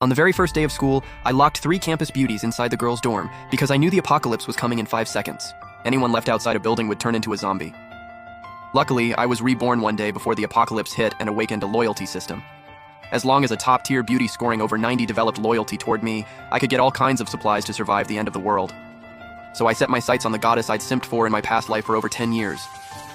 On the very first day of school, I locked 3 campus beauties inside the girls' dorm because I knew the apocalypse was coming in 5 seconds. Anyone left outside a building would turn into a zombie. Luckily, I was reborn one day before the apocalypse hit and awakened a loyalty system. As long as a top-tier beauty scoring over 90 developed loyalty toward me, I could get all kinds of supplies to survive the end of the world. So I set my sights on the goddess I'd simped for in my past life for over 10 years.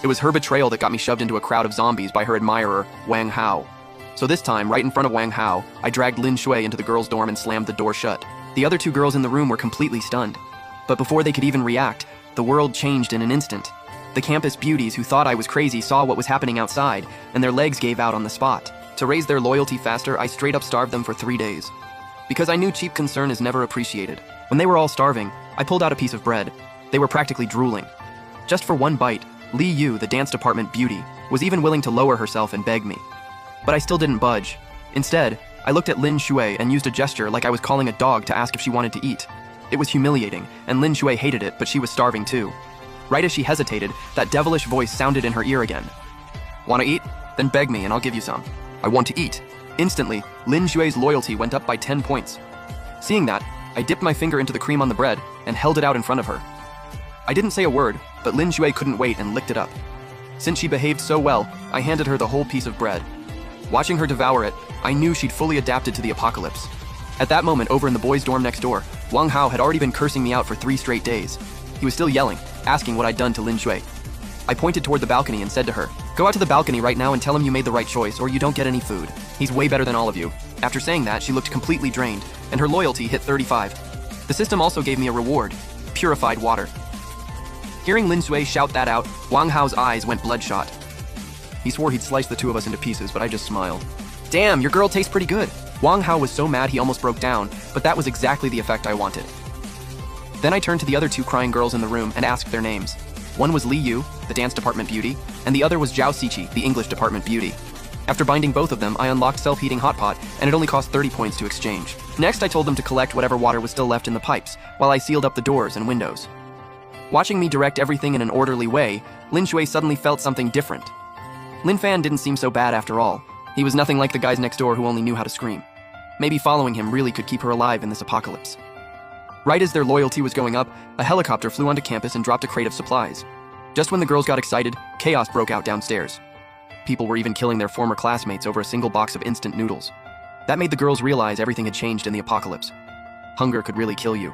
It was her betrayal that got me shoved into a crowd of zombies by her admirer, Wang Hao. So this time, right in front of Wang Hao, I dragged Lin Shui into the girls' dorm and slammed the door shut. The other 2 girls in the room were completely stunned. But before they could even react, the world changed in an instant. The campus beauties who thought I was crazy saw what was happening outside, and their legs gave out on the spot. To raise their loyalty faster, I straight up starved them for 3 days. Because I knew cheap concern is never appreciated. When they were all starving, I pulled out a piece of bread. They were practically drooling. Just for one bite, Li Yu, the dance department beauty, was even willing to lower herself and beg me. But I still didn't budge. Instead, I looked at Lin Shui and used a gesture like I was calling a dog to ask if she wanted to eat. It was humiliating, and Lin Shui hated it, but she was starving too. Right as she hesitated, that devilish voice sounded in her ear again. "Want to eat? Then beg me and I'll give you some." "I want to eat." Instantly, Lin Shui's loyalty went up by 10 points. Seeing that, I dipped my finger into the cream on the bread and held it out in front of her. I didn't say a word, but Lin Shui couldn't wait and licked it up. Since she behaved so well, I handed her the whole piece of bread. Watching her devour it, I knew she'd fully adapted to the apocalypse. At that moment, over in the boys' dorm next door, Wang Hao had already been cursing me out for 3 straight days. He was still yelling, asking what I'd done to Lin Shui. I pointed toward the balcony and said to her, "Go out to the balcony right now and tell him you made the right choice or you don't get any food. He's way better than all of you." After saying that, she looked completely drained, and her loyalty hit 35. The system also gave me a reward: purified water. Hearing Lin Shui shout that out, Wang Hao's eyes went bloodshot. He swore he'd slice the 2 of us into pieces, but I just smiled. "Damn, your girl tastes pretty good." Wang Hao was so mad he almost broke down, but that was exactly the effect I wanted. Then I turned to the other 2 crying girls in the room and asked their names. One was Li Yu, the dance department beauty, and the other was Zhao Xiqi, the English department beauty. After binding both of them, I unlocked self-heating hot pot, and it only cost 30 points to exchange. Next, I told them to collect whatever water was still left in the pipes, while I sealed up the doors and windows. Watching me direct everything in an orderly way, Lin Shui suddenly felt something different. Lin Fan didn't seem so bad after all. He was nothing like the guys next door who only knew how to scream. Maybe following him really could keep her alive in this apocalypse. Right as their loyalty was going up, a helicopter flew onto campus and dropped a crate of supplies. Just when the girls got excited, chaos broke out downstairs. People were even killing their former classmates over a single box of instant noodles. That made the girls realize everything had changed in the apocalypse. Hunger could really kill you.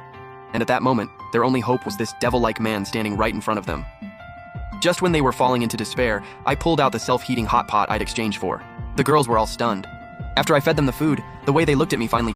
And at that moment, their only hope was this devil-like man standing right in front of them. Just when they were falling into despair, I pulled out the self-heating hot pot I'd exchanged for. The girls were all stunned. After I fed them the food, the way they looked at me finally